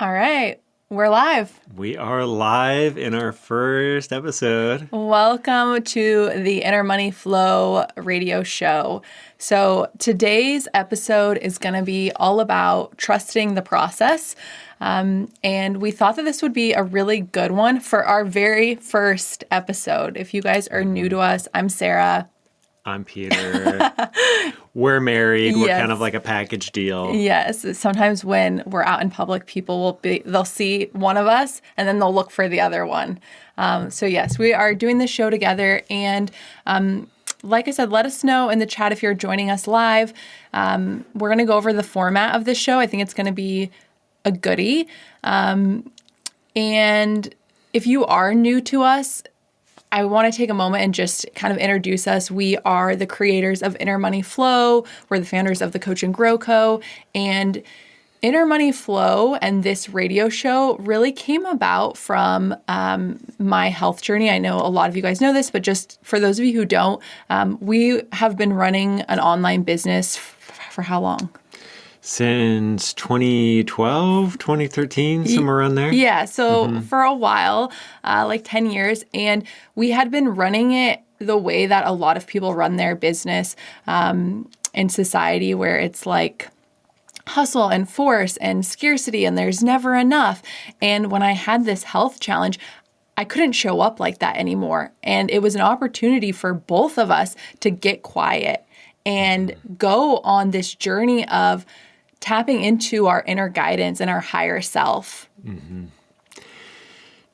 All right, we're live. We are live in our first episode. Welcome to the Inner Money Flow radio show. So today's episode is going to be all about trusting the process. And we thought that this would be a really good one for our very first episode. If you guys are new to us, I'm Sarah. I'm Peter. We're married. We're Yes. kind of like a package deal. Yes, sometimes when we're out in public, they'll see one of us and then they'll look for the other one. So yes, we are doing this show together. And like I said, let us know in the chat if you're joining us live. We're going to go over the format of this show. I think it's going to be a goodie. And if you are new to us, I want to take a moment and just kind of introduce us. We are the creators of Inner Money Flow. We're the founders of the Coach and Grow Co. And Inner Money Flow and this radio show really came about from my health journey. I know a lot of you guys know this, but just for those of you who don't, we have been running an online business for how long? Since 2012, 2013, somewhere around there. Yeah, so for a while, like 10 years, and we had been running it the way that a lot of people run their business in society, where it's like hustle and force and scarcity and there's never enough. And when I had this health challenge, I couldn't show up like that anymore. And it was an opportunity for both of us to get quiet and go on this journey of tapping into our inner guidance and our higher self. Mm-hmm.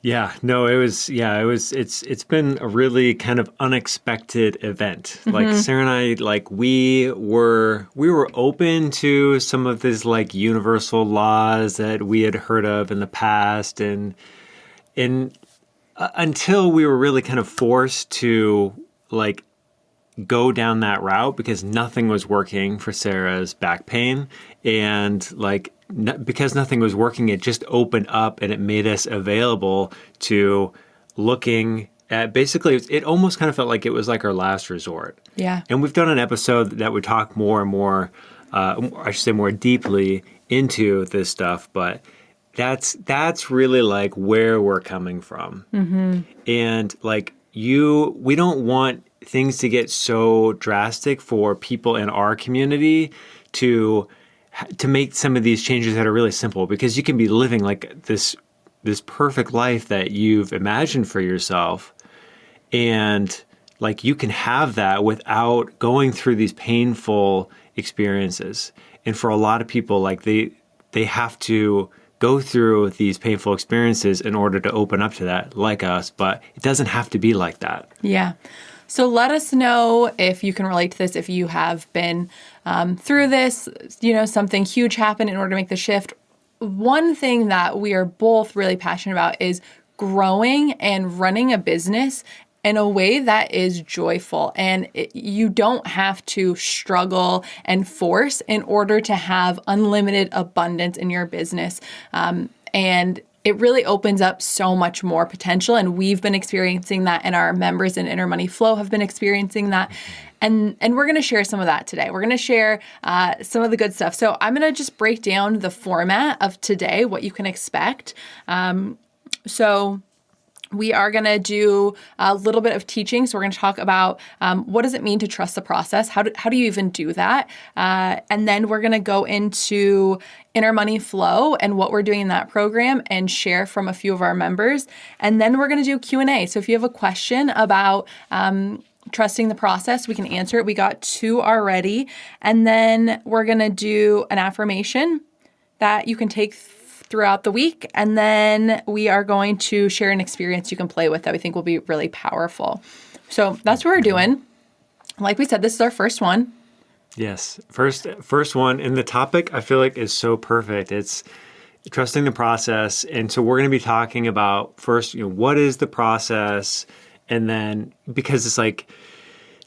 It's been a really kind of unexpected event. Like Sarah and I, we were open to some of these like universal laws that we had heard of in the past, and until we were really kind of forced to like go down that route, because nothing was working for Sarah's back pain, and because nothing was working, it just opened up and it made us available to looking at, basically it almost kind of felt like it was like our last resort. Yeah. And we've done an episode that would talk more and more, I should say more deeply into this stuff, but that's really like where we're coming from. And we don't want things to get so drastic for people in our community to make some of these changes that are really simple, because you can be living like this perfect life that you've imagined for yourself, and like you can have that without going through these painful experiences. And for a lot of people, like they have to go through these painful experiences in order to open up to that, like us, but it doesn't have to be like that. Yeah. So let us know if you can relate to this, if you have been through this, something huge happened in order to make the shift. One thing that we are both really passionate about is growing and running a business in a way that is joyful. And you don't have to struggle and force in order to have unlimited abundance in your business. And it really opens up so much more potential. And we've been experiencing that, and our members in Inner Money Flow have been experiencing that. And we're going to share some of that today. We're going to share some of the good stuff. So I'm going to just break down the format of today, what you can expect. So we are going to do a little bit of teaching. So we're going to talk about what does it mean to trust the process? How do you even do that? And then we're going to go into Inner Money Flow and what we're doing in that program and share from a few of our members. And then we're going to do Q&A. So if you have a question about trusting the process, we can answer it. We got 2 already. And then we're going to do an affirmation that you can take throughout the week. And then we are going to share an experience you can play with that we think will be really powerful. So that's what we're doing. Like we said, this is our first one. Yes. First one. And the topic I feel like is so perfect. It's trusting the process. And so we're going to be talking about first, what is the process? And then, because it's like,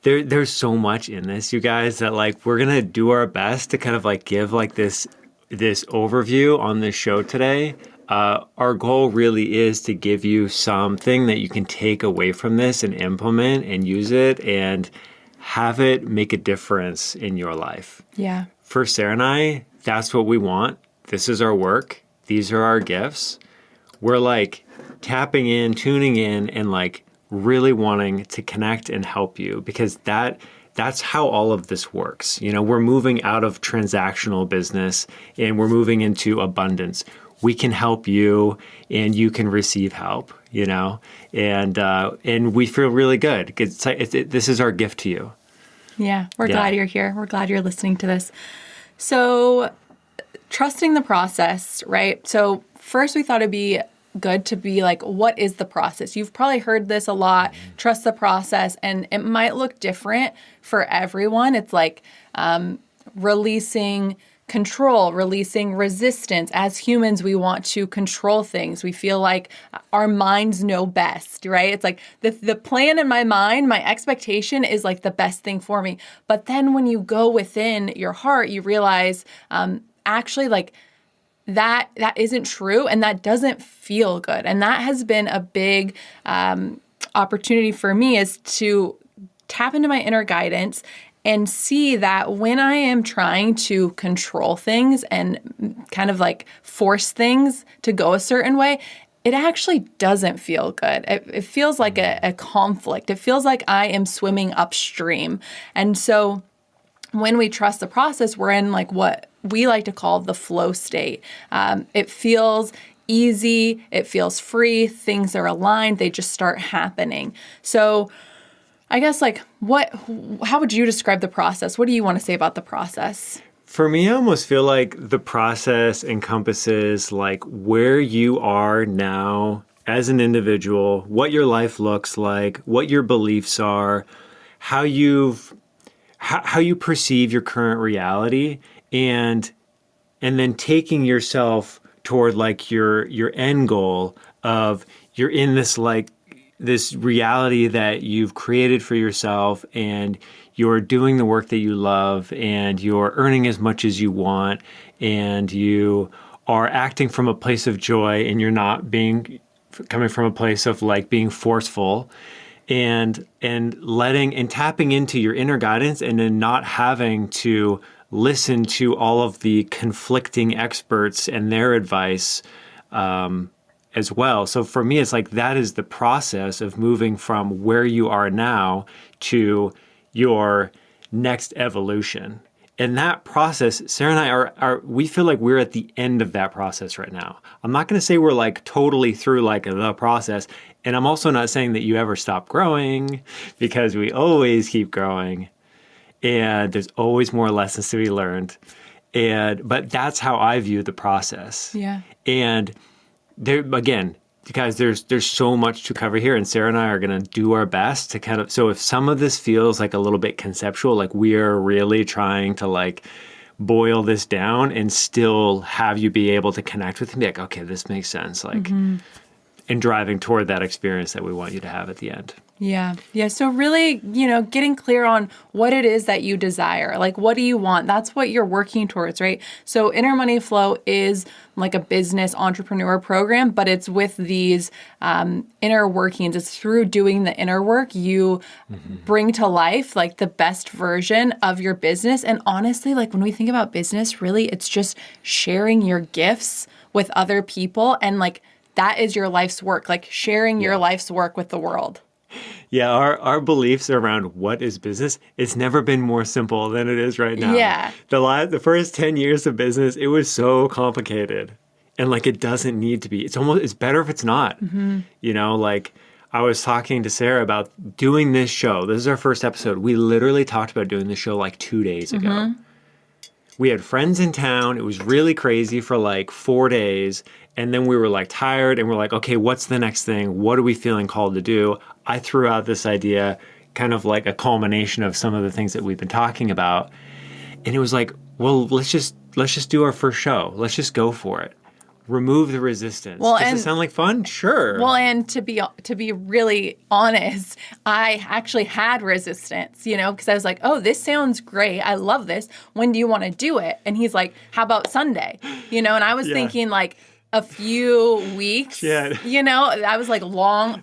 there's so much in this, you guys, that like, we're going to do our best to kind of like give like this overview on this show today. Our goal really is to give you something that you can take away from this and implement and use it and have it make a difference in your life. Yeah. For Sarah and I, that's what we want. This is our work. these are our gifts, we're like tapping in, tuning in, and like really wanting to connect and help you, because that's how all of this works. You know, we're moving out of transactional business and we're moving into abundance. We can help you and you can receive help, you know, and we feel really good because this is our gift to you. Yeah, we're glad you're here. We're glad you're listening to this. So trusting the process, right? So first we thought it'd be good to be like, what is the process? You've probably heard this a lot, trust the process, and it might look different for everyone. It's like releasing control, releasing resistance. As humans, we want to control things. We feel like our minds know best, right? It's like the plan in my mind, my expectation is like the best thing for me. But then when you go within your heart, you realize actually like that isn't true and that doesn't feel good. And that has been a big opportunity for me, is to tap into my inner guidance and see that when I am trying to control things and kind of like force things to go a certain way, it actually doesn't feel good. It feels like a conflict. It feels like I am swimming upstream. And so when we trust the process, we're in like what we like to call the flow state. It feels easy. It feels free. Things are aligned. They just start happening. So I guess like how would you describe the process? What do you want to say about the process? For me, I almost feel like the process encompasses like where you are now as an individual, what your life looks like, what your beliefs are, how you perceive your current reality, and then taking yourself toward like your end goal of you're in this like this reality that you've created for yourself, and you're doing the work that you love, and you're earning as much as you want, and you are acting from a place of joy, and you're not coming from a place of like being forceful, and letting and tapping into your inner guidance, and then not having to listen to all of the conflicting experts and their advice as well. So for me, it's like that is the process of moving from where you are now to your next evolution. And that process, Sarah and I we feel like we're at the end of that process right now. I'm not going to say we're like totally through like the process. And I'm also not saying that you ever stop growing, because we always keep growing and there's always more lessons to be learned. But that's how I view the process. Yeah. And there again, guys, there's so much to cover here, and Sarah and I are going to do our best to kind of, so if some of this feels like a little bit conceptual, like we are really trying to like boil this down and still have you be able to connect with me, like, okay, this makes sense, like, and driving toward that experience that we want you to have at the end. Yeah. Yeah. So really, getting clear on what it is that you desire. Like, what do you want? That's what you're working towards, right? So Inner Money Flow is like a business entrepreneur program, but it's with these inner workings. It's through doing the inner work, you bring to life like the best version of your business. And honestly, like when we think about business, really, it's just sharing your gifts with other people. And like, that is your life's work, like sharing your life's work with the world. Yeah, our beliefs around what is business, it's never been more simple than it is right now. Yeah. The first 10 years of business, it was so complicated. And like it doesn't need to be. It's better if it's not. Like I was talking to Sarah about doing this show. This is our first episode. We literally talked about doing this show like 2 days ago. We had friends in town. It was really crazy for like 4 days. And then we were like tired and we're like, okay, what's the next thing? What are we feeling called to do? I threw out this idea, kind of like a culmination of some of the things that we've been talking about. And it was like, well, let's just do our first show. Let's just go for it. Remove the resistance. Well, Does it sound like fun? Sure. Well, and to be really honest, I actually had resistance, because I was like, oh, this sounds great. I love this. When do you want to do it? And he's like, how about Sunday? And I was thinking like a few weeks, I was like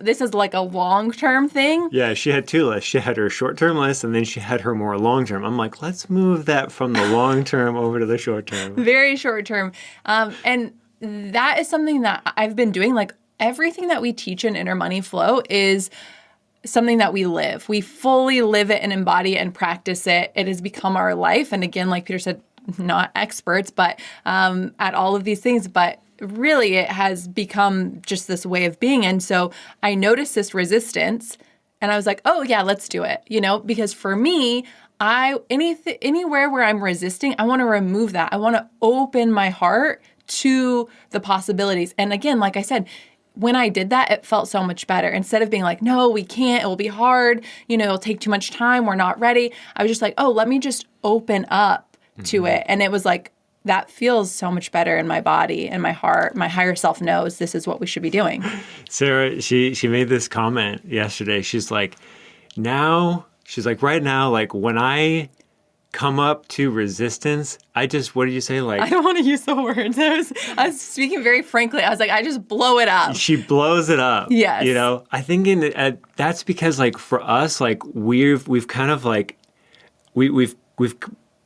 this is like a long-term thing. Yeah, she had two lists. She had her short-term list and then she had her more long-term. I'm like, let's move that from the long-term over to the short-term. Very short-term. And that is something that I've been doing. Like everything that we teach in Inner Money Flow is something that we live. We fully live it and embody it and practice it. It has become our life. And again, like Peter said, not experts, but at all of these things, but really it has become just this way of being. And so I noticed this resistance and I was like, oh yeah, let's do it. Because for me, anywhere where I'm resisting, I want to remove that. I want to open my heart to the possibilities. And again, like I said, when I did that, it felt so much better. Instead of being like, no, we can't, it will be hard, it'll take too much time, we're not ready. I was just like, oh, let me just open up to it. And it was like, that feels so much better in my body and my heart. My higher self knows this is what we should be doing. Sarah, she made this comment yesterday. She's like, right now, like when I come up to resistance, what did you say? Like, I don't want to use the words. I was speaking very frankly. I was like, I just blow it up. She blows it up. Yes. I think that's because like for us, like we've kind of like, we've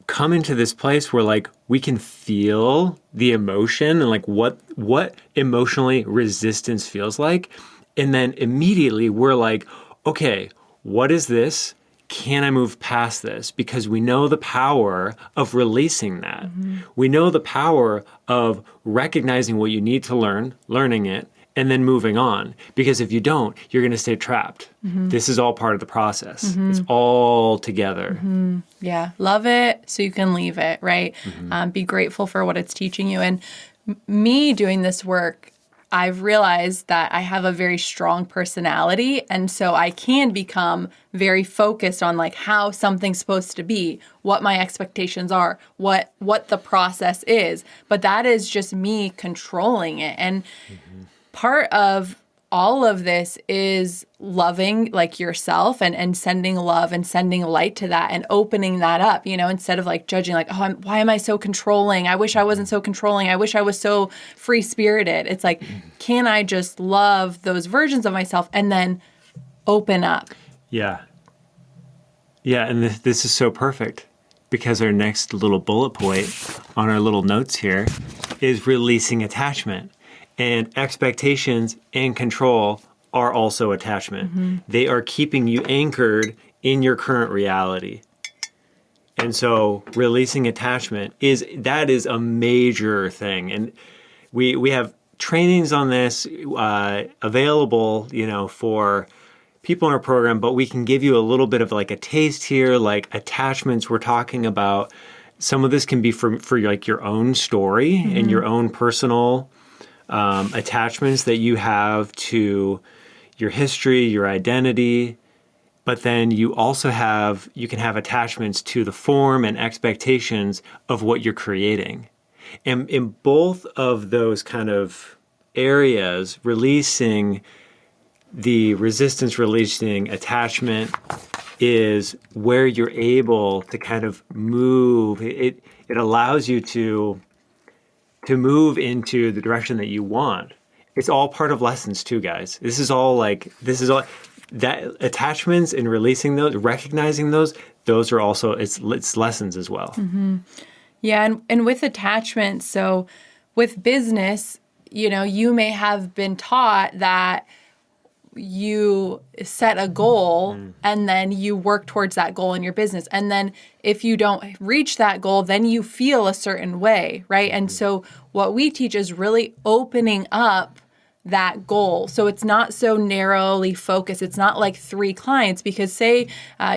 come into this place where like we can feel the emotion and like what emotionally resistance feels like. And then immediately we're like, okay, what is this? Can I move past this? Because we know the power of releasing that. Mm-hmm. We know the power of recognizing what you need to learn, learning it, and then moving on. Because if you don't, you're going to stay trapped. Mm-hmm. This is all part of the process. Mm-hmm. It's all together. Mm-hmm. Yeah. Love it so you can leave it, right? Mm-hmm. Be grateful for what it's teaching you. And me doing this work, I've realized that I have a very strong personality. And so I can become very focused on like how something's supposed to be, what my expectations are, what the process is. But that is just me controlling it. And part of all of this is loving like yourself and sending love and sending light to that and opening that up, instead of like judging like, oh, why am I so controlling? I wish I wasn't so controlling. I wish I was so free spirited. It's like, can I just love those versions of myself and then open up? Yeah. Yeah. And this is so perfect because our next little bullet point on our little notes here is releasing attachment. And expectations and control are also attachment. Mm-hmm. They are keeping you anchored in your current reality. And so releasing attachment is a major thing. And we have trainings on this available, for people in our program, but we can give you a little bit of like a taste here, like attachments we're talking about. Some of this can be for like your own story mm-hmm. and your own personal attachments that you have to your history, your identity, but then you can have attachments to the form and expectations of what you're creating. And in both of those kind of areas, releasing the resistance, releasing attachment is where you're able to kind of move. It allows you to move into the direction that you want. It's all part of lessons too, guys. This is all that attachments and releasing those, recognizing those are also, it's lessons as well. Mm-hmm. Yeah. And with attachments, so with business, you may have been taught that you set a goal and then you work towards that goal in your business. And then if you don't reach that goal, then you feel a certain way, right? And so what we teach is really opening up that goal. So it's not so narrowly focused. It's not like 3 clients, because say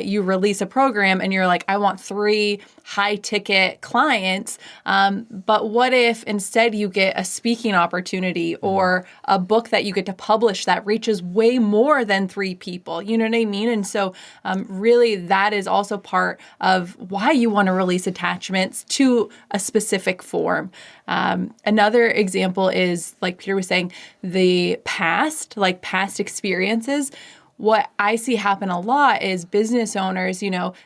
you release a program and you're like, I want 3 high ticket clients. But what if instead you get a speaking opportunity or a book that you get to publish that reaches way more than 3 people? You know what I mean? And so really that is also part of why you want to release attachments to a specific form. Another example is, like Peter was saying, the past experiences. what I see happen a lot is business owners,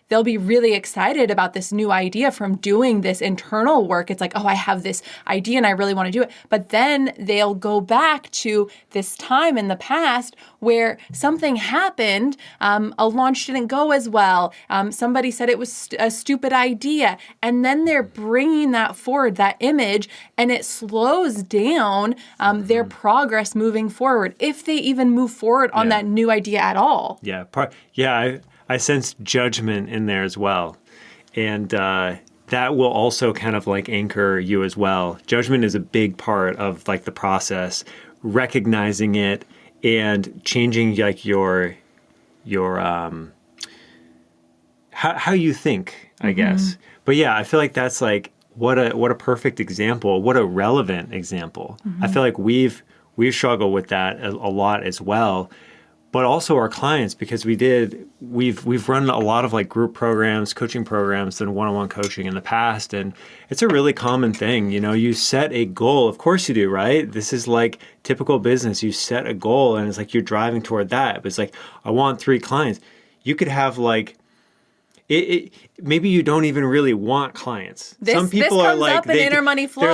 they'll be really excited about this new idea from doing this internal work. It's like, oh, I have this idea and I really want to do it. But then they'll go back to this time in the past where something happened, a launch didn't go as well, somebody said it was a stupid idea, and then they're bringing that forward, that image, and it slows down their progress moving forward, if they even move forward on that new idea at all. Yeah. I sense judgment in there as well. And that will also kind of like anchor you as well. Judgment is a big part of like the process, recognizing it and changing like your how you think, I guess. But yeah, I feel like that's like what a perfect example, what a relevant example. I feel like we've struggled with that a lot as well. But also our clients, because we've run a lot of like group programs, coaching programs, and one-on-one coaching in the past. And it's a really common thing. You set a goal. Of course you do, right? This is like typical business. You set a goal and it's like you're driving toward that. But it's like, I want 3 clients. You could have like, maybe you don't even really want clients. Some people this are comes like, up in inner money flow.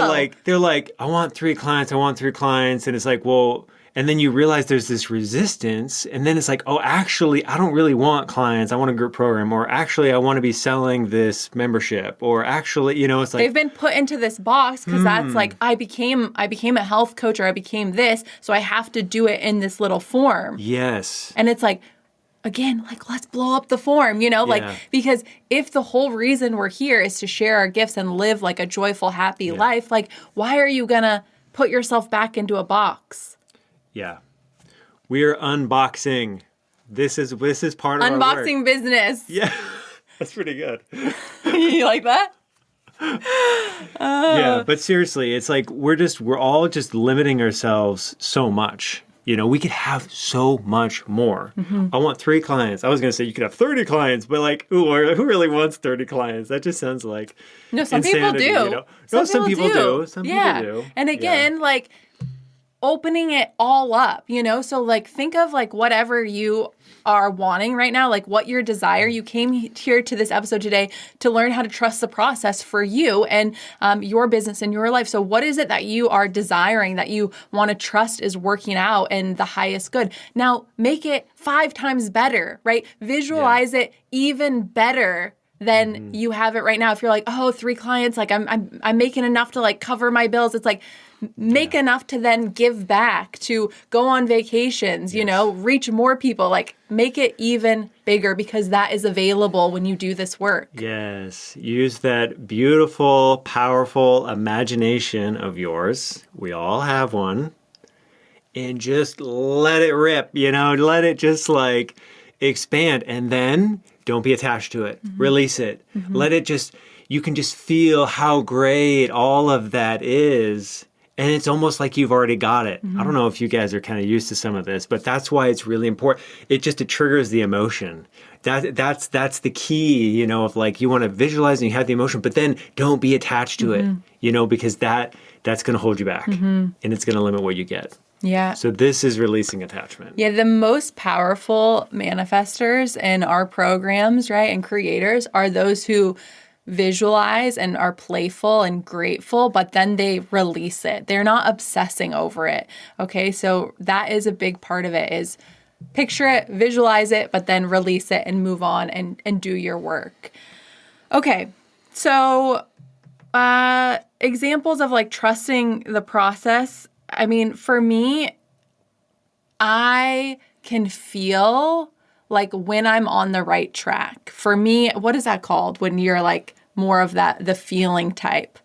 They're like, I want 3 clients. And it's like, well, and then you realize there's this resistance, and then it's like, oh, actually, I don't really want clients. I want a group program, or actually, I want to be selling this membership, or actually, it's like they've been put into this box because that's like, I became a health coach, or I became this, so I have to do it in this little form. Yes. And it's like, again, like, let's blow up the form, because if the whole reason we're here is to share our gifts and live like a joyful, happy life, like, why are you gonna put yourself back into a box? Yeah. We're unboxing. This is part of our work. Unboxing business. Yeah. That's pretty good. You like that? Yeah, but seriously, it's like we're all just limiting ourselves so much. We could have so much more. I want 3 clients. I was going to say you could have 30 clients, but like, who really wants 30 clients? That just sounds like some insanity, people do. Some people do. Some people do. And again, like, opening it all up, So like, think of like whatever you are wanting right now, like what your desire. You came here to this episode today to learn how to trust the process for you and your business and your life. So what is it that you are desiring, that you want to trust is working out and the highest good? Now make it 5 times better, right? Visualize it even better than you have it right now. If you're like, oh, 3 clients, like I'm making enough to like cover my bills. It's like, make enough to then give back, to go on vacations, reach more people, like make it even bigger, because that is available when you do this work. Yes. Use that beautiful, powerful imagination of yours. We all have one. And just let it rip, let it just like expand, and then don't be attached to it. Release it. Let it just, you can just feel how great all of that is. And it's almost like you've already got it. I don't know if you guys are kind of used to some of this, but that's why it's really important. It triggers the emotion. That's the key, of like, you want to visualize and you have the emotion, but then don't be attached to it, because that's going to hold you back and it's going to limit what you get. Yeah. So this is releasing attachment. Yeah, the most powerful manifestors in our programs, right, and creators are those who visualize and are playful and grateful, but then they release it. They're not obsessing over it. Okay, so that is a big part of it, is picture it, visualize it, but then release it and move on and do your work. Okay, so examples of like trusting the process. I mean, for me, I can feel like when I'm on the right track. For me, what is that called when you're like more of that, the feeling type?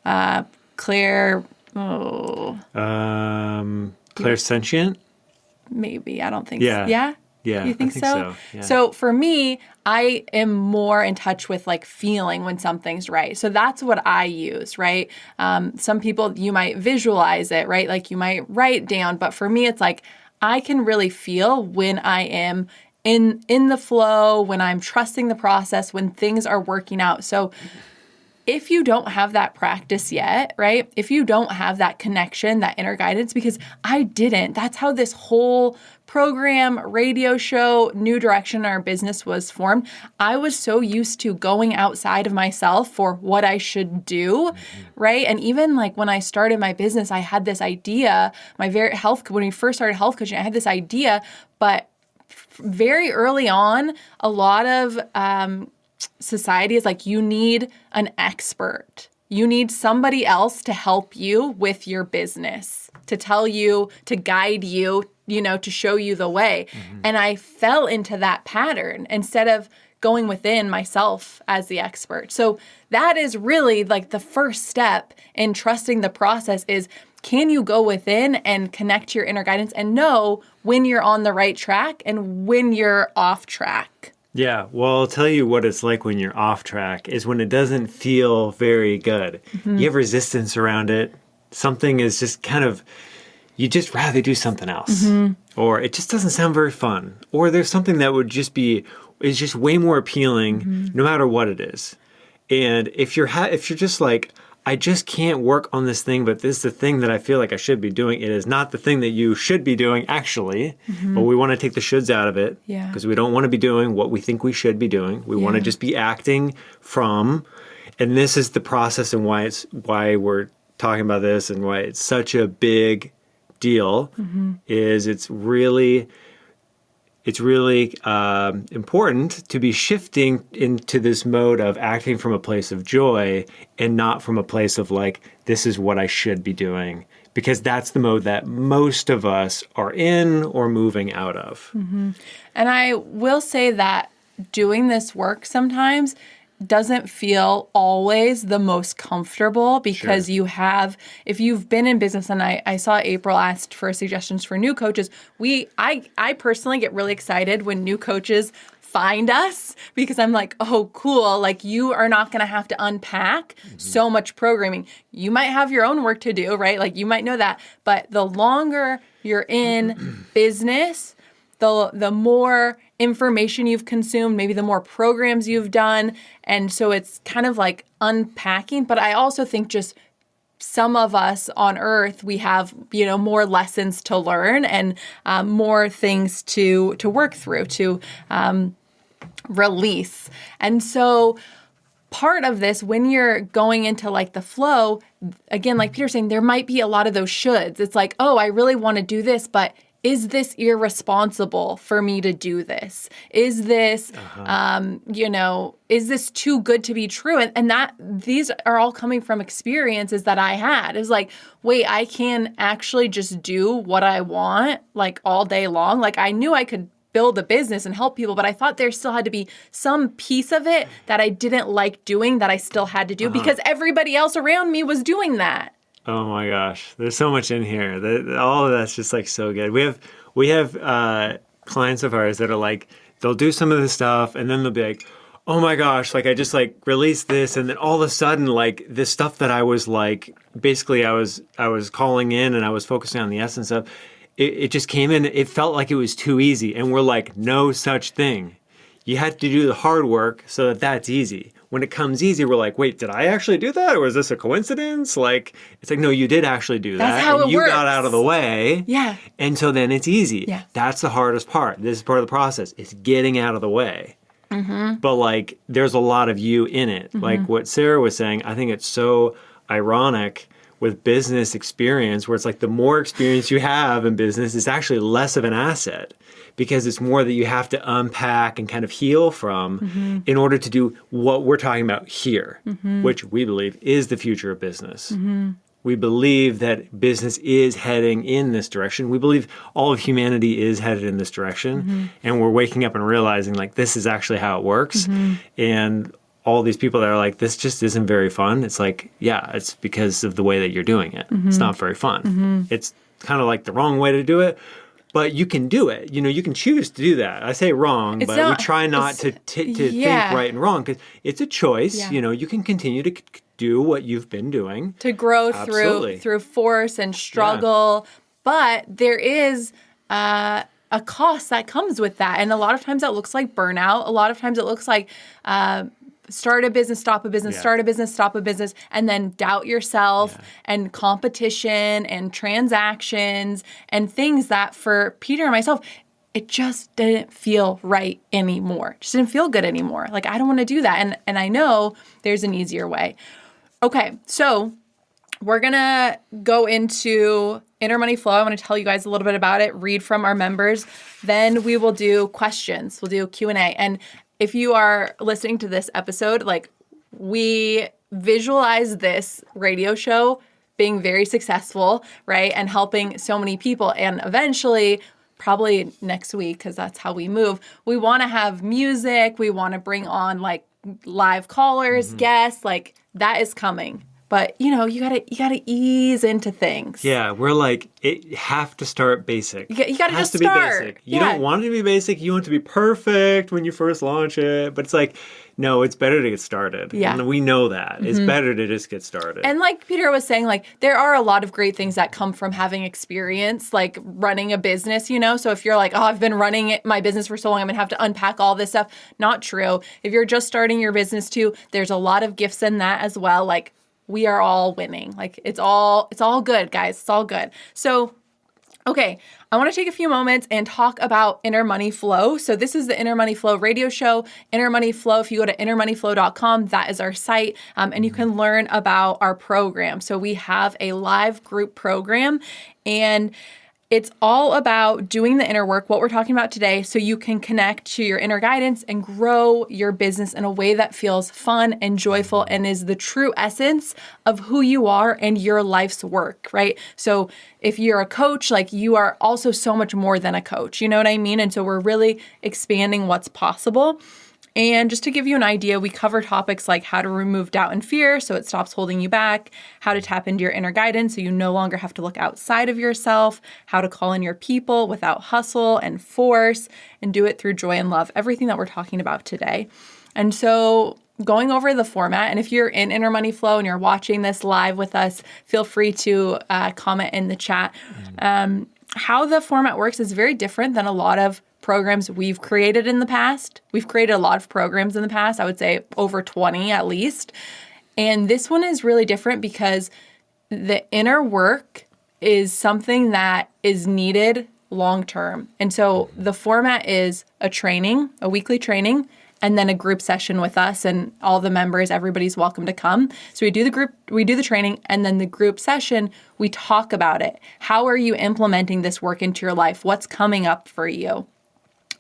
Clairsentient? Maybe. I don't think so. Yeah? Yeah. You think so? Yeah. So for me, I am more in touch with like feeling when something's right. So that's what I use, right? Some people, you might visualize it, right? Like you might write down, but for me, it's like, I can really feel when I am in the flow, when I'm trusting the process, when things are working out. So if you don't have that practice yet, right? If you don't have that connection, that inner guidance, because I didn't. That's how this whole program, radio show, new direction in our business was formed. I was so used to going outside of myself for what I should do, right? And even like when I started my business, I had this idea, when we first started health coaching, I had this idea, but very early on, a lot of society is like, you need an expert. You need somebody else to help you with your business, to tell you, to guide you, to show you the way. And I fell into that pattern instead of going within myself as the expert. So that is really like the first step in trusting the process is, can you go within and connect to your inner guidance and know when you're on the right track and when you're off track? Yeah, well, I'll tell you what it's like when you're off track is when it doesn't feel very good. You have resistance around it. Something is just kind of, you just rather do something else. Or it just doesn't sound very fun. Or there's something that would just is just way more appealing no matter what it is. And if you're just like, I just can't work on this thing, but this is the thing that I feel like I should be doing. It is not the thing that you should be doing, actually. But we want to take the shoulds out of it because we don't want to be doing what we think we should be doing. We want to just be acting from, and this is the process and why we're talking about this and why it's such a big deal is it's really important to be shifting into this mode of acting from a place of joy and not from a place of like, this is what I should be doing, because that's the mode that most of us are in or moving out of. And I will say that doing this work sometimes doesn't feel always the most comfortable because if you've been in business, and I saw April asked for suggestions for new coaches. I personally get really excited when new coaches find us because I'm like, oh, cool. Like you are not going to have to unpack so much programming. You might have your own work to do, right? Like you might know that, but the longer you're in business, the more information you've consumed, maybe the more programs you've done. And so it's kind of like unpacking. But I also think just some of us on earth, we have, more lessons to learn and more things to work through, to release. And so part of this, when you're going into like the flow, again, like Peter's saying, there might be a lot of those shoulds. It's like, oh, I really want to do this, but is this irresponsible for me to do this? Is this, is this too good to be true? And that these are all coming from experiences that I had. It was like, wait, I can actually just do what I want like all day long. Like I knew I could build a business and help people, but I thought there still had to be some piece of it that I didn't like doing that I still had to do because everybody else around me was doing that. Oh my gosh, there's so much in here. All of that's just like so good. We have clients of ours that are like, they'll do some of this stuff and then they'll be like, oh my gosh, like I just like released this, and then all of a sudden like this stuff that I was like, basically I was calling in and I was focusing on the essence of, it just came in. It felt like it was too easy, and we're like, no such thing. You have to do the hard work so that that's easy. When it comes easy, we're like, wait, did I actually do that? Or is this a coincidence? Like, it's like, no, you did actually do that. That's how it you works. got out of the way. Yeah. And so then it's easy. Yeah. That's the hardest part. This is part of the process. It's getting out of the way. But like, there's a lot of you in it. Like what Sarah was saying, I think it's so ironic with business experience where it's like the more experience you have in business, it's actually less of an asset, because it's more that you have to unpack and kind of heal from in order to do what we're talking about here, which we believe is the future of business. We believe that business is heading in this direction. We believe all of humanity is headed in this direction. And we're waking up and realizing like this is actually how it works. And all these people that are like, this just isn't very fun. It's like, yeah, it's because of the way that you're doing it. It's not very fun. It's kind of like the wrong way to do it. But you can do it. You can choose to do that. I say wrong, but we try not to think right and wrong, because it's a choice. Yeah. You can continue to do what you've been doing. To grow through force and struggle. Yeah. But there is a cost that comes with that. And a lot of times that looks like burnout. A lot of times it looks like start a business, stop a business, start a business, stop a business, and then doubt yourself and competition and transactions and things that for Peter and myself, it just didn't feel right anymore. Just didn't feel good anymore. Like, I don't want to do that. And I know there's an easier way. Okay, so we're going to go into Inner Money Flow. I want to tell you guys a little bit about it, read from our members. Then we will do questions. We'll do Q&A. And if you are listening to this episode, like, we visualize this radio show being very successful, right? And helping so many people. And eventually, probably next week, because that's how we move, we want to have music. We want to bring on like live callers, guests, like that is coming. But you know, you gotta ease into things. Yeah, we're like, it have to start basic. You gotta just start. start. Be basic. You don't want it to be basic. You want it to be perfect when you first launch it. But it's like, no, it's better to get started. Yeah. And we know that. It's better to just get started. And like Peter was saying, like, there are a lot of great things that come from having experience, like running a business, you know? So if you're like, oh, I've been running my business for so long, I'm gonna have to unpack all this stuff. Not true. If you're just starting your business too, there's a lot of gifts in that as well. Like, we are all winning. Like, it's all good, guys. It's all good. So, okay, I want to take a few moments and talk about Inner Money Flow. So this is the Inner Money Flow radio show. Inner Money Flow, if you go to innermoneyflow.com, that is our site, and you can learn about our program. So we have a live group program, and it's all about doing the inner work, what we're talking about today, so you can connect to your inner guidance and grow your business in a way that feels fun and joyful and is the true essence of who you are and your life's work, right? So if you're a coach, like, you are also so much more than a coach, you know what I mean? And so we're really expanding what's possible. And just to give you an idea, we cover topics like how to remove doubt and fear so it stops holding you back, how to tap into your inner guidance so you no longer have to look outside of yourself, how to call in your people without hustle and force, and do it through joy and love, everything that we're talking about today. And so going over the format, and if you're in Inner Money Flow and you're watching this live with us, feel free to comment in the chat. How the format works is very different than a lot of programs we've created in the past. We've created a lot of programs in the past, I would say over 20 at least. And this one is really different because the inner work is something that is needed long term. And so the format is a training, a weekly training, and then a group session with us and all the members. Everybody's welcome to come. So we do the training, and then the group session, we talk about it. How are you implementing this work into your life? What's coming up for you?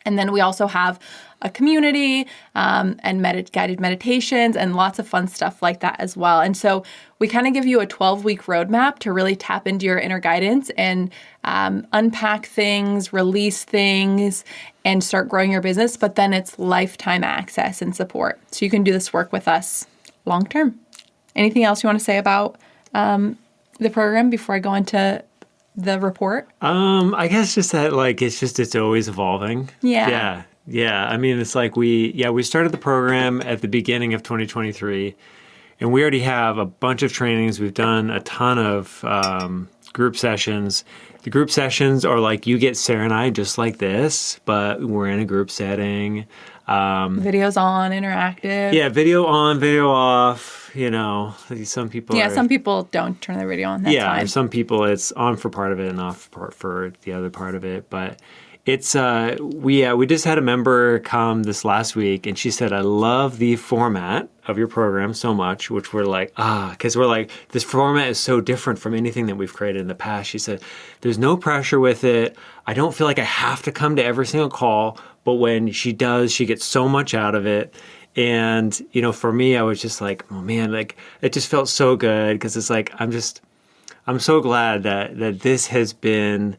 And then we also have a community and guided meditations and lots of fun stuff like that as well. And so we kind of give you a 12-week roadmap to really tap into your inner guidance and unpack things, release things, and start growing your business. But then it's lifetime access and support. So you can do this work with us long term. Anything else you want to say about the program before I go into the report? I guess just that, like, it's always evolving. Yeah. Yeah. I mean, it's like we started the program at the beginning of 2023, and we already have a bunch of trainings. We've done a ton of group sessions. The group sessions are like, you get Sarah and I just like this, but we're in a group setting. Videos on, interactive. Yeah, video on, video off. You know, some people. Yeah, some people don't turn their video on. That's fine. Some people it's on for part of it and off for the other part of it. But it's we just had a member come this last week, and she said, "I love the format of your program so much," which we're like, because we're like, this format is so different from anything that we've created in the past. She said, "There's no pressure with it. I don't feel like I have to come to every single call, but when she does, she gets so much out of it." And, you know, for me, I was just like, oh man, like, it just felt so good, because it's like, I'm so glad that this has been,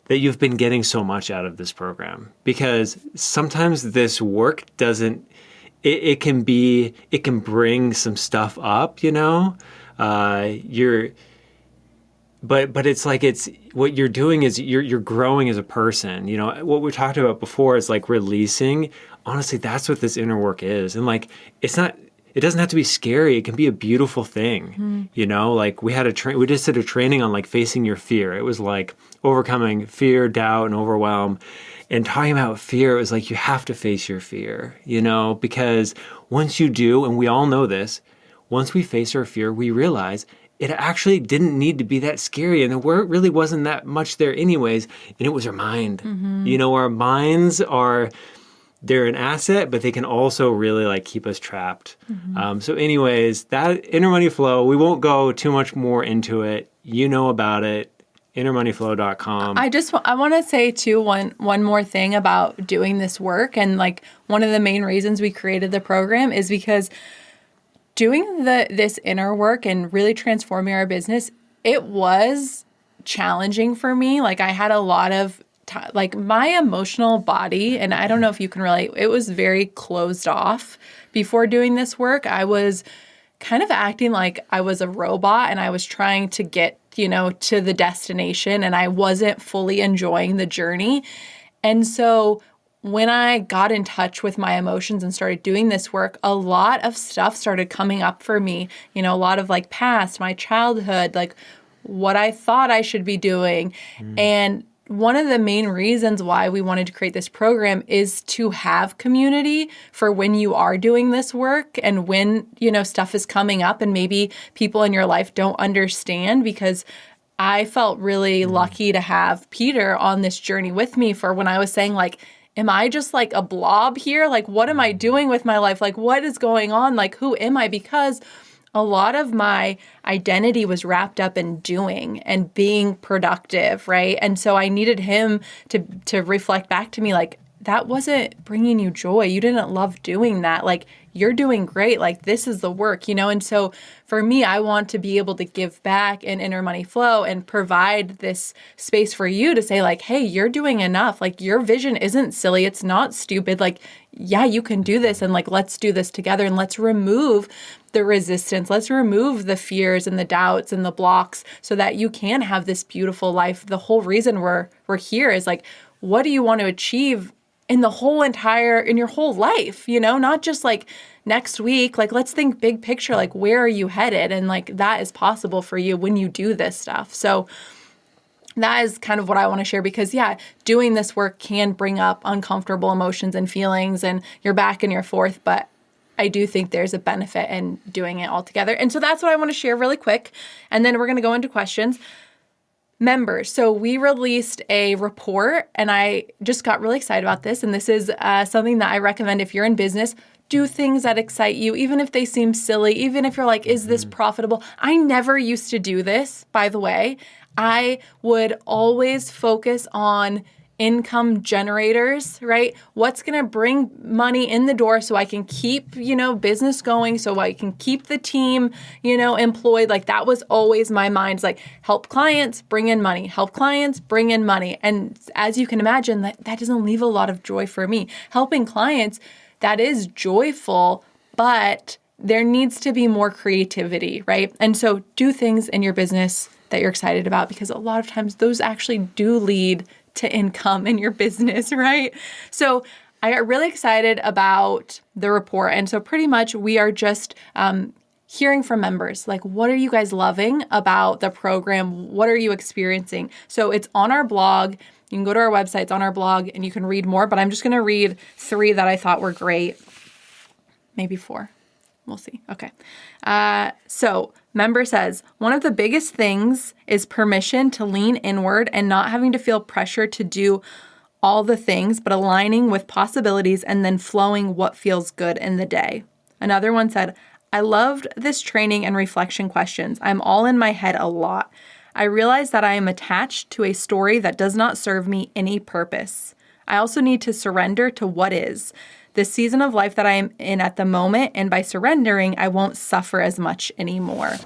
that you've been getting so much out of this program, because sometimes this work doesn't, it can bring some stuff up, you know, but it's like, it's what you're doing is you're growing as a person. You know, what we talked about before is like releasing. Honestly, that's what this inner work is. And like, it's not it doesn't have to be scary. It can be a beautiful thing. You know, like we just did a training on like facing your fear. It was like overcoming fear, doubt, and overwhelm. And talking about fear, it was like you have to face your fear, you know, because once you do, and we all know this, once we face our fear, we realize it actually didn't need to be that scary. And the work really wasn't that much there anyways. And it was our mind. You know, our minds they're an asset, but they can also really like keep us trapped. So anyways, that inner money flow, we won't go too much more into it. You know about it. innermoneyflow.com. I want to say too one more thing about doing this work, and like one of the main reasons we created the program is because doing this inner work and really transforming our business, it was challenging for me. Like I had a lot of like my emotional body, and I don't know if you can relate, it was very closed off before doing this work. I was kind of acting like I was a robot and I was trying to get, you know, to the destination, and I wasn't fully enjoying the journey. And so when I got in touch with my emotions and started doing this work, a lot of stuff started coming up for me, you know, a lot of like past, my childhood, like what I thought I should be doing. And one of the main reasons why we wanted to create this program is to have community for when you are doing this work and when, you know, stuff is coming up and maybe people in your life don't understand, because I felt really lucky to have Peter on this journey with me for when I was saying like, am I just like a blob here? Like, what am I doing with my life? Like, what is going on? Like, who am I? Because a lot of my identity was wrapped up in doing and being productive, right? And so I needed him to reflect back to me like, that wasn't bringing you joy. You didn't love doing that. Like, you're doing great. Like, this is the work, you know? And so for me, I want to be able to give back in Inner Money Flow and provide this space for you to say like, hey, you're doing enough. Like, your vision isn't silly. It's not stupid. Like, yeah, you can do this. And like, let's do this together and let's remove the resistance. Let's remove the fears and the doubts and the blocks so that you can have this beautiful life. The whole reason we're here is like, what do you want to achieve in your whole life, you know, not just like next week. Like, let's think big picture, like, where are you headed? And like, that is possible for you when you do this stuff. So that is kind of what I want to share, because yeah, doing this work can bring up uncomfortable emotions and feelings and you're back and you're forth, but I do think there's a benefit in doing it all together. And so that's what I want to share really quick. And then we're going to go into questions. Members. So we released a report and I just got really excited about this. And this is something that I recommend if you're in business. Do things that excite you, even if they seem silly, even if you're like, is this profitable? I never used to do this, by the way. I would always focus on income generators, right? What's going to bring money in the door so I can keep, you know, business going, so I can keep the team, you know, employed. Like, that was always my mind. It's like, help clients, bring in money, help clients, bring in money. And as you can imagine, that doesn't leave a lot of joy for me. Helping clients, that is joyful, but there needs to be more creativity, right? And so do things in your business that you're excited about, because a lot of times those actually do lead to income in your business, right? So I got really excited about the report. And so pretty much we are just hearing from members, like, what are you guys loving about the program? What are you experiencing? So it's on our blog. You can go to our website, it's on our blog, and you can read more, but I'm just going to read 3 that I thought were great. Maybe 4. We'll see. Okay. So member says, one of the biggest things is permission to lean inward and not having to feel pressure to do all the things, but aligning with possibilities and then flowing what feels good in the day. Another one said, I loved this training and reflection questions. I'm all in my head a lot. I realize that I am attached to a story that does not serve me any purpose. I also need to surrender to what is. The season of life that I am in at the moment, and by surrendering, I won't suffer as much anymore.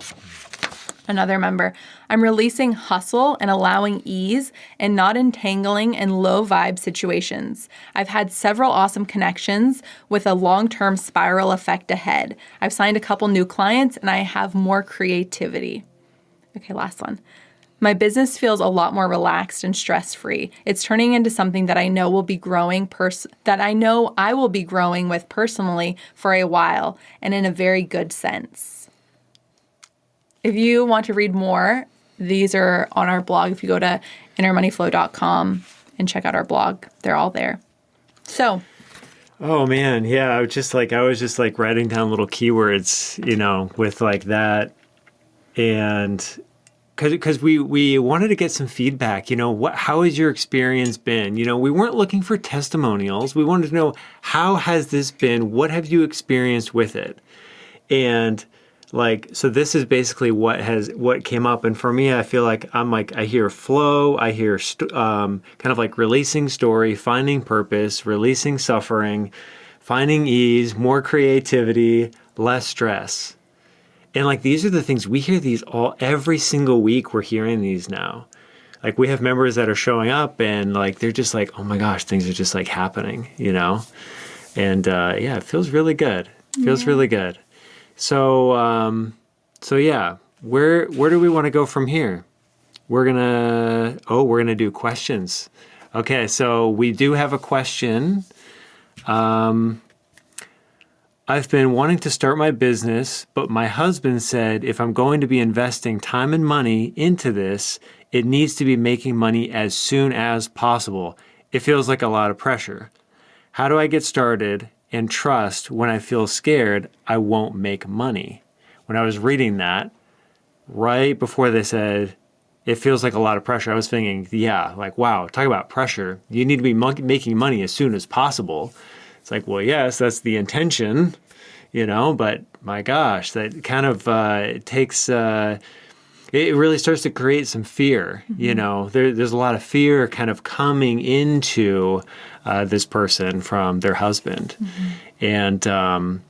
Another member, I'm releasing hustle and allowing ease and not entangling in low vibe situations. I've had several awesome connections with a long-term spiral effect ahead. I've signed a couple new clients and I have more creativity. Okay, last one. My business feels a lot more relaxed and stress-free. It's turning into something that I know will be growing that I know I will be growing with personally for a while and in a very good sense. If you want to read more, these are on our blog. If you go to innermoneyflow.com and check out our blog, they're all there. So, oh man, yeah, I was just like writing down little keywords, with like that, and because we wanted to get some feedback, how has your experience been? We weren't looking for testimonials. We wanted to know, how has this been? What have you experienced with it? And so this is basically what came up. And for me, I feel like I hear flow, I hear kind of like releasing story, finding purpose, releasing suffering, finding ease, more creativity, less stress. And these are the things we hear every single week. We're hearing these now. We have members that are showing up and they're just like, oh my gosh, things are just happening, And it feels really good. Really good. So yeah, where do we want to go from here? We're gonna do questions. Okay, so we do have a question. I've been wanting to start my business, but my husband said if I'm going to be investing time and money into this, it needs to be making money as soon as possible. It feels like a lot of pressure. How do I get started and trust when I feel scared I won't make money? When I was reading that, right before they said, it feels like a lot of pressure, I was thinking, wow, talk about pressure. You need to be making money as soon as possible. It's like, well, yes, that's the intention, but my gosh, that kind of takes, it really starts to create some fear. Mm-hmm. There's a lot of fear kind of coming into this person from their husband. Mm-hmm. And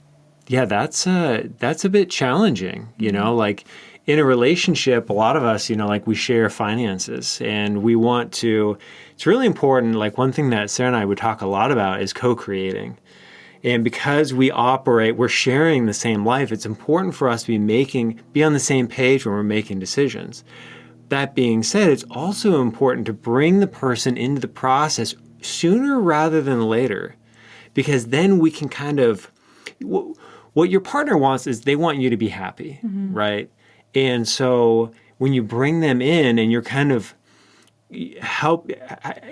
that's a bit challenging, mm-hmm. In a relationship, a lot of us, we share finances and we want to, it's really important. One thing that Sarah and I would talk a lot about is co-creating. And because we're sharing the same life, it's important for us to be on the same page when we're making decisions. That being said, it's also important to bring the person into the process sooner rather than later, because then we can kind of, what your partner wants is they want you to be happy, mm-hmm. right? And so when you bring them in and you're kind of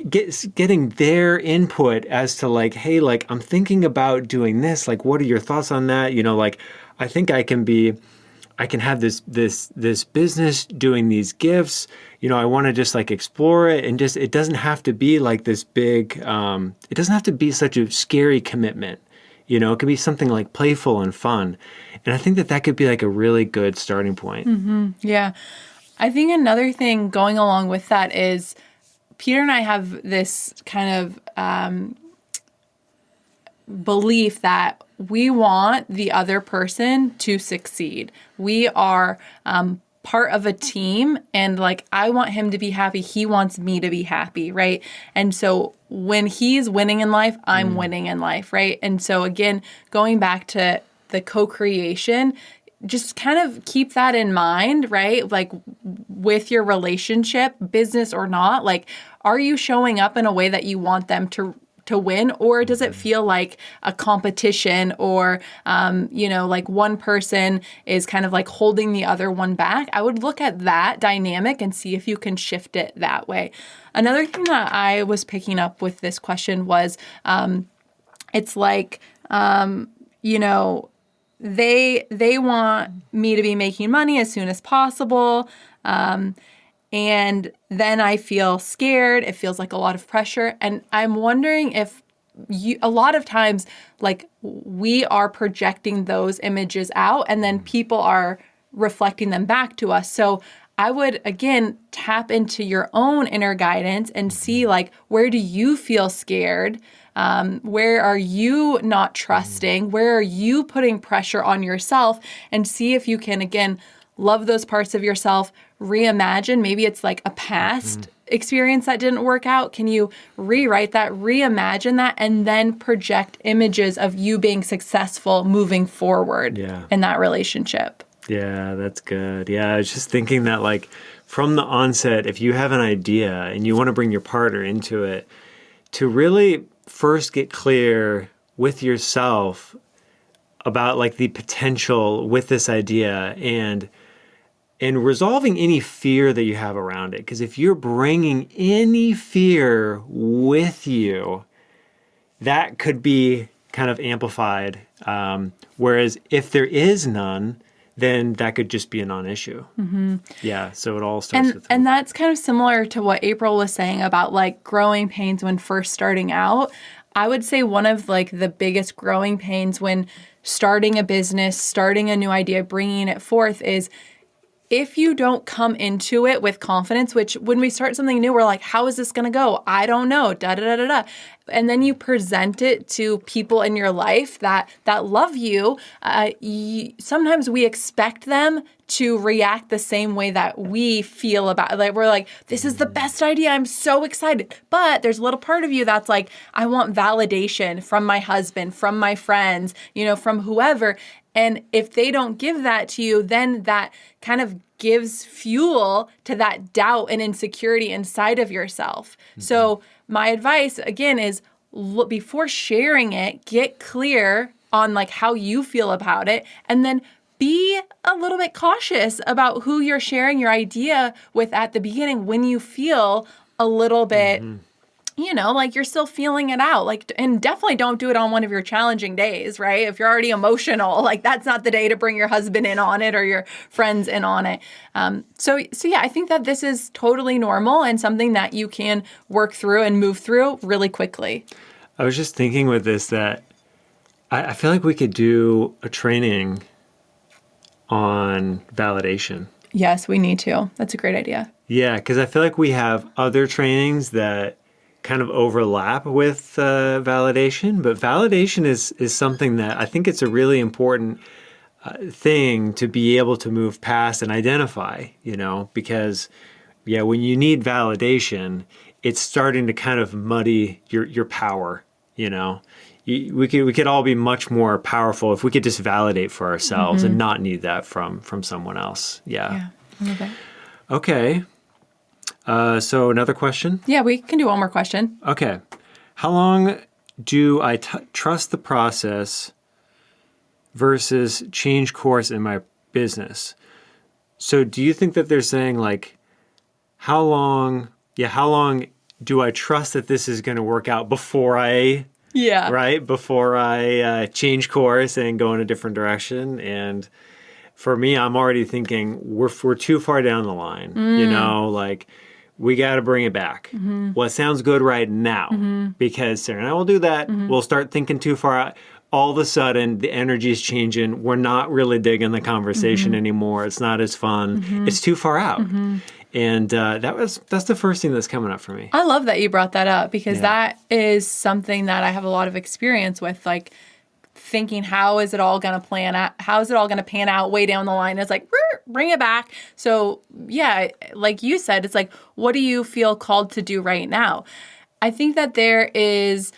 getting their input as to hey, I'm thinking about doing this. What are your thoughts on that? I think I can have this business doing these gifts. I want to just explore it, and it doesn't have to be this big, it doesn't have to be such a scary commitment. It could be something playful and fun. And I think that could be a really good starting point. Mm-hmm. Yeah. I think another thing going along with that is Peter and I have this kind of belief that we want the other person to succeed. We are part of a team, and I want him to be happy. He wants me to be happy, right? And so when he's winning in life, I'm winning in life, right? And so again, going back to the co-creation, just kind of keep that in mind, right? With your relationship, business or not, are you showing up in a way that you want them to win, or does it feel like a competition, or, one person is kind of holding the other one back? I would look at that dynamic and see if you can shift it that way. Another thing that I was picking up with this question was, it's they want me to be making money as soon as possible. And then I feel scared. It feels like a lot of pressure. And I'm wondering if a lot of times, we are projecting those images out, and then people are reflecting them back to us. So I would, again, tap into your own inner guidance and see, where do you feel scared? Where are you not trusting? Where are you putting pressure on yourself? And see if you can, again, love those parts of yourself, reimagine. Maybe it's a past experience that didn't work out. Can you rewrite that, reimagine that, and then project images of you being successful moving forward in that relationship? Yeah, that's good. Yeah, I was just thinking that from the onset, if you have an idea and you want to bring your partner into it, to really first get clear with yourself about like the potential with this idea and resolving any fear that you have around it. Because if you're bringing any fear with you, that could be kind of amplified. Whereas if there is none, then that could just be a non-issue. Yeah, so it all starts with... And that's kind of similar to what April was saying about like growing pains when first starting out. I would say one of like the biggest growing pains when starting a business, starting a new idea, bringing it forth is if you don't come into it with confidence, which when we start something new, we're like, how is this going to go? I don't know, da, da, da, da, da. And then you present it to people in your life that love you. Sometimes we expect them to react the same way that we feel about it. Like, we're like, this is the best idea. I'm so excited. But there's a little part of you that's like, I want validation from my husband, from my friends, from whoever. And if they don't give that to you, then that kind of gives fuel to that doubt and insecurity inside of yourself. So my advice, again, is before sharing it, get clear on like how you feel about it, and then be a little bit cautious about who you're sharing your idea with at the beginning when you feel a little bit like you're still feeling it out. Like, and definitely don't do it on one of your challenging days, right? If you're already emotional, like that's not the day to bring your husband in on it or your friends in on it. So yeah, I think that this is totally normal and something that you can work through and move through really quickly. I was just thinking with this that I feel like we could do a training on validation. Yes, we need to. That's a great idea. Yeah, because I feel like we have other trainings that kind of overlap with validation, but validation is something that I think it's a really important thing to be able to move past and identify, because when you need validation, it's starting to kind of muddy your power, We could all be much more powerful if we could just validate for ourselves and not need that from someone else. Yeah, I love that. Okay. So another question? Yeah, we can do one more question. Okay. How long do I trust the process versus change course in my business? So do you think that they're saying like, how long do I trust that this is going to work out before I, before I change course and go in a different direction? And for me, I'm already thinking we're too far down the line, like we got to bring it back. Well, it sounds good right now because Sarah and I will do that. We'll start thinking too far out. All of a sudden, the energy is changing. We're not really digging the conversation anymore. It's not as fun. It's too far out. And that's the first thing that's coming up for me. I love that you brought that up because that is something that I have a lot of experience with, like thinking, how is it all going to plan out? How is it all going to pan out way down the line? It's like, bring it back. So yeah, like you said, it's like, what do you feel called to do right now? I think that it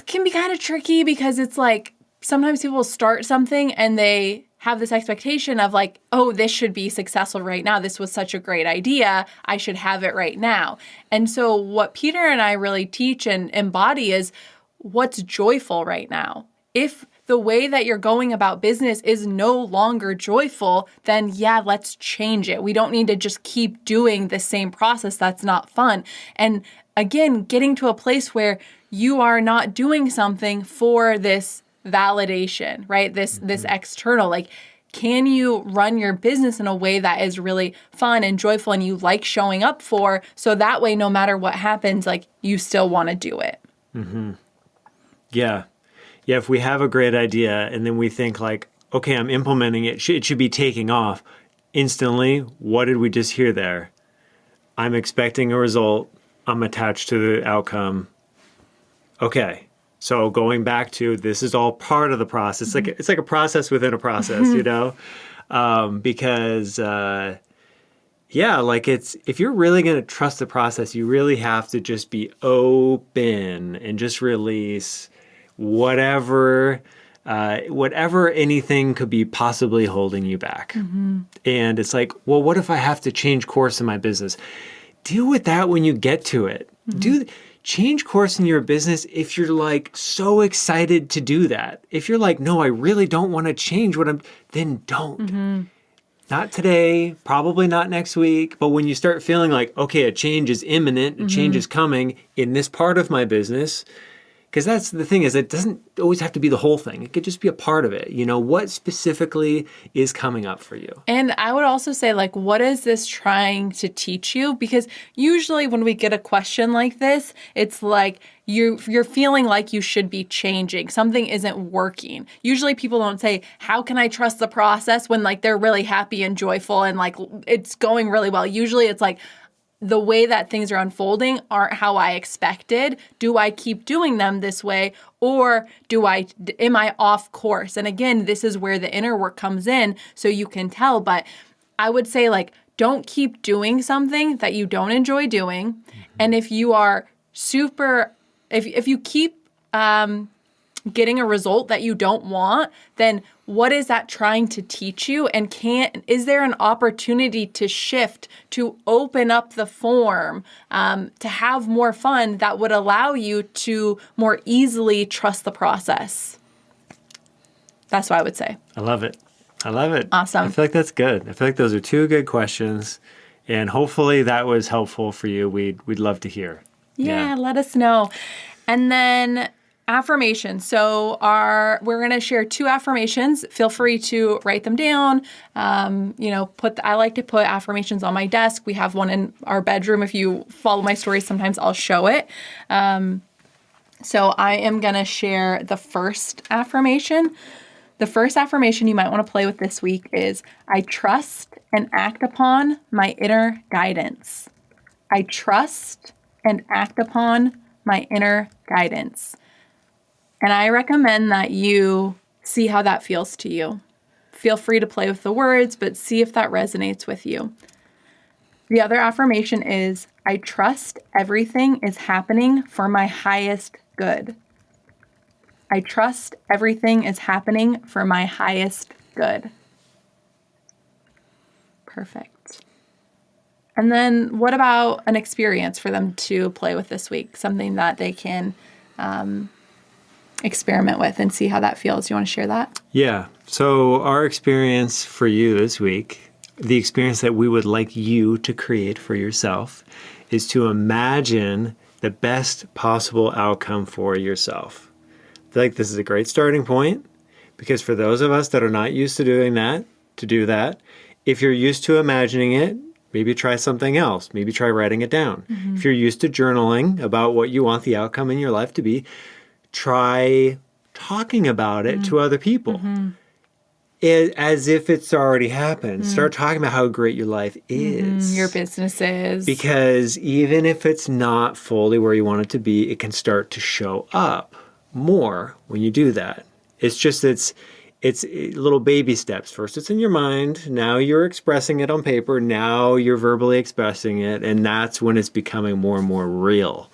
can be kind of tricky because it's like, sometimes people start something and they have this expectation of like, oh, this should be successful right now. This was such a great idea. I should have it right now. And so what Peter and I really teach and embody is what's joyful right now. If the way that you're going about business is no longer joyful, then let's change it. We don't need to just keep doing the same process. That's not fun. And again, getting to a place where you are not doing something for this validation, right? This external, like, can you run your business in a way that is really fun and joyful and you like showing up for, so that way, no matter what happens, like you still want to do it. Yeah. If we have a great idea and then we think like, okay, I'm implementing it, it should be taking off instantly. What did we just hear there? I'm expecting a result. I'm attached to the outcome. Okay. So going back to, this is all part of the process. It's like a process within a process, because like if you're really going to trust the process, you really have to just be open and just release whatever whatever anything could be possibly holding you back. And it's like, well, what if I have to change course in my business? Deal with that when you get to it. Change course in your business if you're like so excited to do that. If you're like, no, I really don't want to change then don't. Not today, probably not next week, but when you start feeling like, okay, a change is imminent, a change is coming in this part of my business, because that's the thing is it doesn't always have to be the whole thing. It could just be a part of it. What specifically is coming up for you? And I would also say, like, what is this trying to teach you? Because usually when we get a question like this, it's like you're feeling like you should be changing. Something isn't working. Usually people don't say, how can I trust the process when like they're really happy and joyful and like it's going really well. Usually it's like, the way that things are unfolding aren't how I expected. Do I keep doing them this way, or am I off course? And again, this is where the inner work comes in, so you can tell. But I would say, like, don't keep doing something that you don't enjoy doing. And if you are if you keep getting a result that you don't want, then what is that trying to teach you? And is there an opportunity to shift, to open up the form, to have more fun that would allow you to more easily trust the process? That's what I would say. I love it. Awesome. I feel like that's good. I feel like those are two good questions, and hopefully that was helpful for you. We'd love to hear. Yeah, let us know. And then affirmations. So we're going to share 2 affirmations. Feel free to write them down. I like to put affirmations on my desk. We have one in our bedroom. If you follow my stories, sometimes I'll show it. So I am going to share the first affirmation. The first affirmation you might want to play with this week is, I trust and act upon my inner guidance. I trust and act upon my inner guidance. And I recommend that you see how that feels to you. Feel free to play with the words, but see if that resonates with you. The other affirmation is, I trust everything is happening for my highest good. I trust everything is happening for my highest good. Perfect. And then what about an experience for them to play with this week? Something that they can experiment with and see how that feels. You want to share that? Yeah. So our experience for you this week, the experience that we would like you to create for yourself, is to imagine the best possible outcome for yourself. I feel like this is a great starting point, because for those of us that are not used to doing that, if you're used to imagining it, maybe try something else. Maybe try writing it down. If you're used to journaling about what you want the outcome in your life to be, try talking about it to other people as if it's already happened. Start talking about how great your life is. Your business is. Because even if it's not fully where you want it to be, it can start to show up more when you do that. It's little baby steps. First, it's in your mind. Now you're expressing it on paper. Now you're verbally expressing it. And that's when it's becoming more and more real.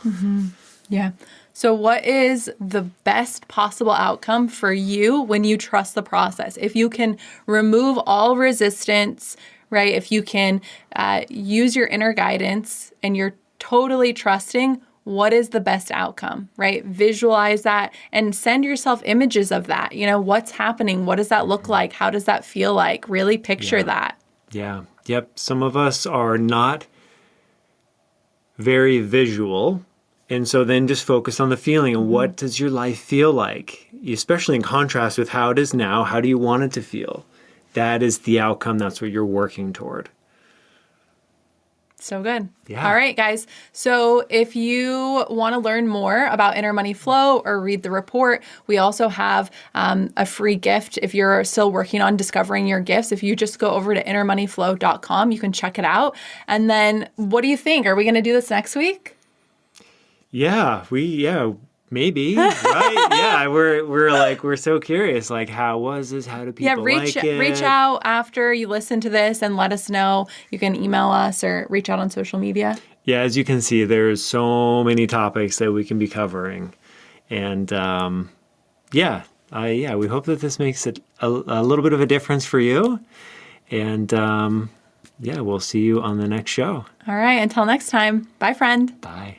Yeah. So what is the best possible outcome for you when you trust the process? If you can remove all resistance, right? If you can use your inner guidance and you're totally trusting, what is the best outcome, right? Visualize that and send yourself images of that. What's happening? What does that look like? How does that feel like? Really picture that. Yeah. Yep. Some of us are not very visual. And so then just focus on the feeling and what does your life feel like, especially in contrast with how it is now. How do you want it to feel? That is the outcome. That's what you're working toward. So good. Yeah. All right, guys. So if you want to learn more about inner money flow or read the report, we also have a free gift. If you're still working on discovering your gifts, if you just go over to innermoneyflow.com, you can check it out. And then what do you think? Are we going to do this next week? Yeah, maybe, right? Yeah, we're so curious. Like, how was this? How do people like it? Reach out after you listen to this and let us know. You can email us or reach out on social media. Yeah, as you can see, there's so many topics that we can be covering. And Yeah, we hope that this makes it a little bit of a difference for you. And yeah, we'll see you on the next show. All right. Until next time. Bye, friend. Bye.